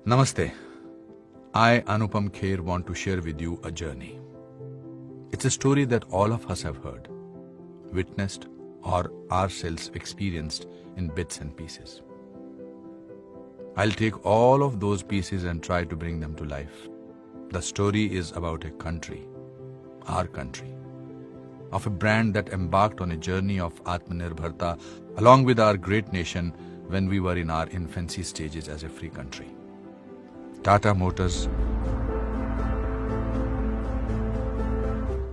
Namaste. I, Anupam Kher, want to share with you a journey. It's a story that all of us have heard, witnessed, or ourselves experienced in bits and pieces. I'll take all of those pieces and try to bring them to life. The story is about a country, our country, of a brand that embarked on a journey of Atmanirbharta along with our great nation when we were in our infancy stages as a free country. Tata Motors,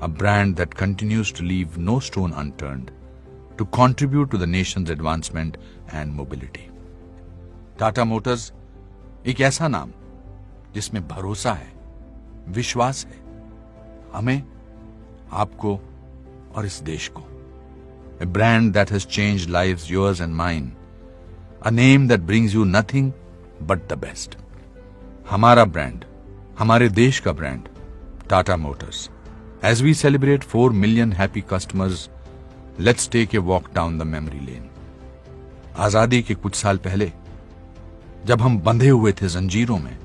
a brand that continues to leave no stone unturned to contribute to the nation's advancement and mobility. Tata Motors एक ऐसा नाम जिसमें भरोसा है, विश्वास है, हमें, आपको और इस देश को. A brand that has changed lives, yours and mine. A name that brings you nothing but the best. हमारा ब्रांड, हमारे देश का brand, Tata Motors. As we celebrate 4 million happy customers, let's take a walk down the memory lane. आजादी के कुछ साल पहले, जब हम बंधे हुए थे जंजीरों में,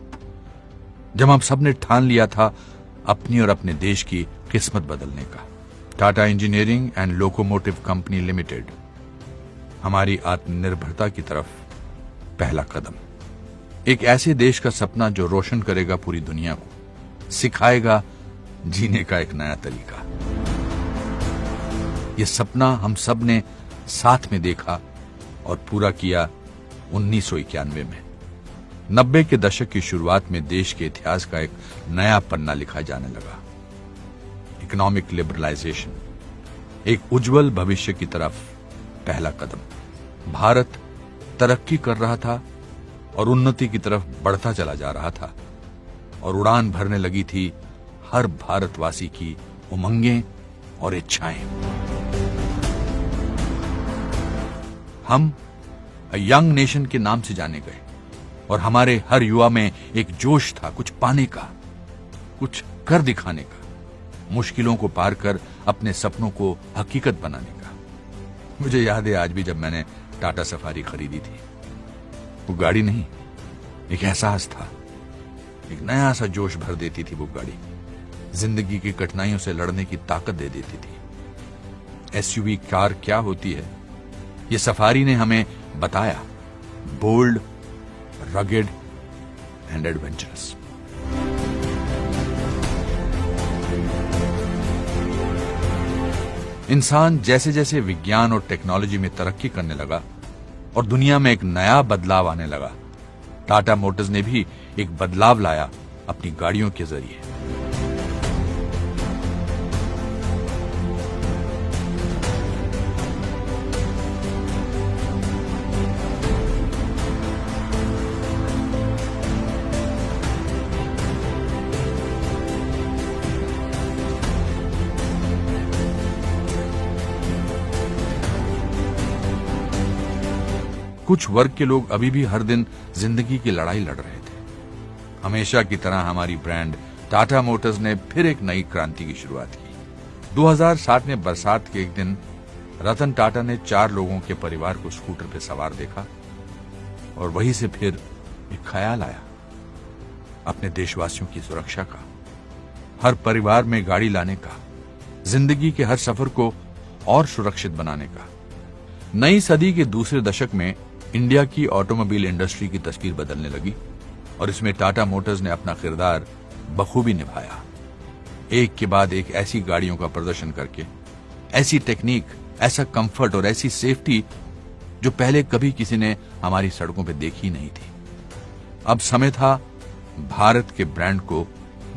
जब हम सबने ठान लिया था अपनी और अपने देश की किस्मत बदलने का, Tata engineering and locomotive company limited हमारी आत्मनिर्भरता की तरफ पहला कदम. एक ऐसे देश का सपना जो रोशन करेगा पूरी दुनिया को, सिखाएगा जीने का एक नया तरीका. यह सपना हम सब ने साथ में देखा और पूरा किया 1991 में. 90 के दशक की शुरुआत में देश के इतिहास का एक नया पन्ना लिखा जाने लगा. इकोनॉमिक लिबरलाइजेशन, एक उज्जवल भविष्य की तरफ पहला कदम. भारत तरक्की कर रहा था और उन्नति की तरफ बढ़ता चला जा रहा था और उड़ान भरने लगी थी हर भारतवासी की उमंगें और इच्छाएं. हम यंग नेशन के नाम से जाने गए और हमारे हर युवा में एक जोश था कुछ पाने का, कुछ कर दिखाने का, मुश्किलों को पार कर अपने सपनों को हकीकत बनाने का. मुझे याद है आज भी जब मैंने टाटा सफारी खरीदी थी. वो गाड़ी नहीं, एक एहसास था. एक नया सा जोश भर देती थी वो गाड़ी. जिंदगी की कठिनाइयों से लड़ने की ताकत दे देती थी. एसयूवी कार क्या होती है, ये सफारी ने हमें बताया. Bold, rugged and adventurous. इंसान जैसे जैसे विज्ञान और टेक्नोलॉजी में तरक्की करने लगा और दुनिया में एक नया बदलाव आने लगा, टाटा मोटर्स ने भी एक बदलाव लाया अपनी गाड़ियों के जरिए. कुछ वर्ग के लोग अभी भी हर दिन जिंदगी की लड़ाई लड़ रहे थे. हमेशा की तरह हमारी ब्रांड टाटा मोटर्स ने फिर एक नई क्रांति की शुरुआत की. 2007 में बरसात के एक दिन रतन टाटा ने 4 लोगों के परिवार को स्कूटर पर सवार देखा और वहीं से फिर एक ख्याल आया अपने देशवासियों की सुरक्षा का, हर परिवार में गाड़ी लाने का, जिंदगी के हर सफर को और सुरक्षित बनाने का. नई सदी के दूसरे दशक में इंडिया की ऑटोमोबाइल इंडस्ट्री की तस्वीर बदलने लगी और इसमें टाटा मोटर्स ने अपना किरदार बखूबी निभाया. एक के बाद एक ऐसी गाड़ियों का प्रदर्शन करके, ऐसी टेक्निक, ऐसा कंफर्ट और ऐसी सेफ्टी जो पहले कभी किसी ने हमारी सड़कों पर देखी नहीं थी. अब समय था भारत के ब्रांड को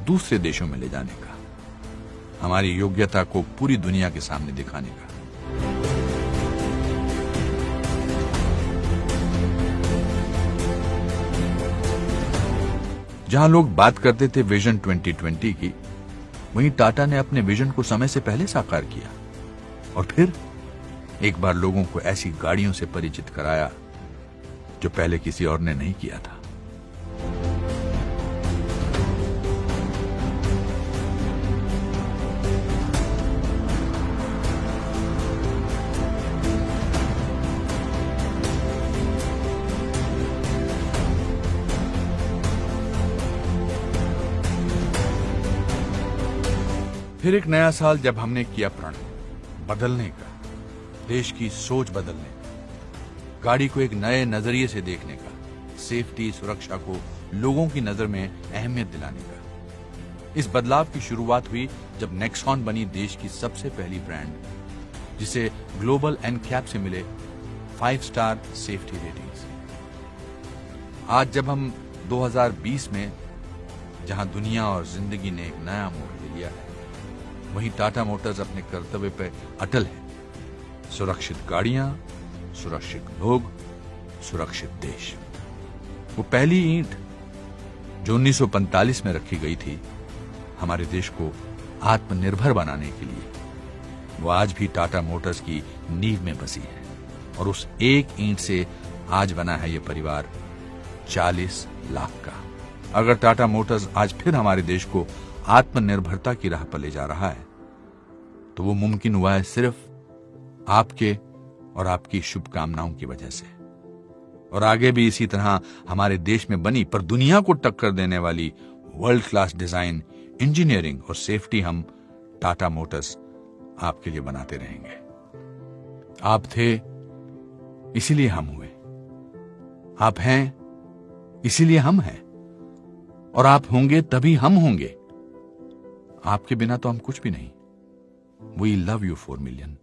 दूसरे देशों में ले जाने का, हमारी योग्यता को पूरी दुनिया के सामने दिखाने का. जहां लोग बात करते थे विजन 2020 की, वहीं टाटा ने अपने विजन को समय से पहले साकार किया और फिर एक बार लोगों को ऐसी गाड़ियों से परिचित कराया जो पहले किसी और ने नहीं किया था. फिर एक नया साल जब हमने किया प्रण बदलने का, देश की सोच बदलने का, गाड़ी को एक नए नजरिए से देखने का, सेफ्टी सुरक्षा को लोगों की नजर में अहमियत दिलाने का। इस बदलाव की शुरुआत हुई जब नेक्सॉन बनी देश की सबसे पहली ब्रांड, जिसे ग्लोबल एनकैप से मिले 5 स्टार सेफ्टी रेटिंग्स। आज जब हम 2020 में जहां दुनिया और जिंदगी ने एक नया मोड़ ले लिया है, वहीं टाटा मोटर्स अपने कर्तव्य पर अटल है। सुरक्षित गाड़ियां, सुरक्षित लोग, सुरक्षित देश। वो पहली ईंट जो 1945 में रखी गई थी हमारे देश को आत्मनिर्भर बनाने के लिए, वो आज भी टाटा मोटर्स की नींव में बसी है। और उस एक ईंट से आज बना है ये परिवार 40 लाख का। अगर टाटा मोटर्स आज फिर हमारे देश को आत्मनिर्भरता की राह पर ले जा रहा है, तो वो मुमकिन हुआ है सिर्फ आपके और आपकी शुभकामनाओं की वजह से। और आगे भी इसी तरह हमारे देश में बनी पर दुनिया को टक्कर देने वाली वर्ल्ड क्लास डिजाइन, इंजीनियरिंग और सेफ्टी हम टाटा मोटर्स आपके लिए बनाते रहेंगे। आप थे इसीलिए हम हुए, आप हैं इसीलिए हम हैं, और आप होंगे तभी हम होंगे। आपके बिना तो हम कुछ भी नहीं। We love you 4 million.